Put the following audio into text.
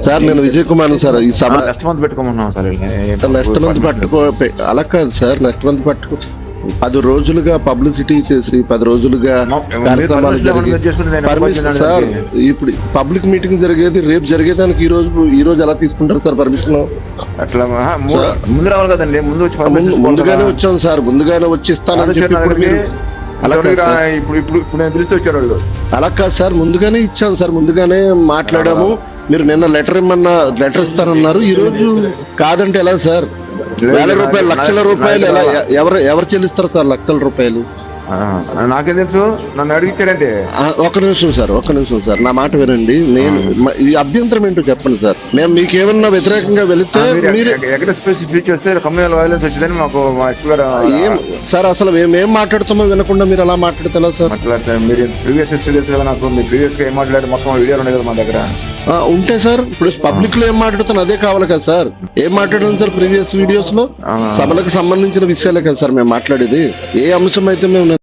Sir నేను Vijay Kumar sir. ఈ సభ నెక్స్ట్ మంత్ పెట్టుకోమన్నాం సార్. నెక్స్ట్ మంత్ అలా కాదు సార్. నెక్స్ట్ మంత్ 10 రోజులుగా పబ్లిసిటీ చేసి 10 రోజులుగా కార్యక్రమాలు సార్. ఇప్పుడు పబ్లిక్ మీటింగ్ జరిగేది రేపు జరిగేదానికి ఈ రోజు ఎలా తీసుకుంటారు సార్ పర్మిషన్? అట్లా ముందు రావాలి కదండి. ముందుగానే వచ్చాం సార్. ముందుగానే వచ్చి ఇస్తానని చెప్పి ఇప్పుడు మీరు ఇప్పుడు నేను పిలిస్తే వచ్చారు వాళ్ళు. అలా కాదు సార్. ముందుగానే ఇచ్చాం సార్. ముందుగానే మాట్లాడాము. మీరు నిన్న లెటర్ ఇస్తానన్నారు. ఈ రోజు కాదంటే ఎలా సార్? వేల రూపాయలు, లక్షల రూపాయలు ఎలా ఎవరు చెల్లిస్తారు సార్? లక్షల రూపాయలు నాకేం తెలుసు, నన్ను అడిగించాడంటే. ఒక్క నిమిషం సార్, నా మాట వినండి. నేను ఈ అభ్యంతరం ఏంటో చెప్పండి సార్. మేము మీకేమన్నా వ్యతిరేకంగా వెళితే ఎక్కడ స్పీచ్ వస్తే కమ్యూనల్ వైలెన్స్ వచ్చిందని మాకు మా ఎస్పీ గారు ఏం సార్ అసలు మేమేం మాట్లాడుతామో వినకుండా మీరు అలా మాట్లాడతారా సార్? మీరు ప్రీవియస్ హిస్టరీ తెలుసు కదా నాకు. మీరు ప్రీవియస్ గా ఏం మాట్లాడారు మొత్తం వీడియోలు ఉన్నాయి కదా మా దగ్గర. ఉంటే సార్ ఇప్పుడు పబ్లిక్ లో ఏం మాట్లాడుతున్నా అదే కావాలి కదా సార్. ఏం మాట్లాడాను సార్ ప్రీవియస్ వీడియోస్ లో? సభలకు సంబంధించిన విషయాలే కదా సార్ మేము మాట్లాడేది. ఏ అంశం అయితే మేము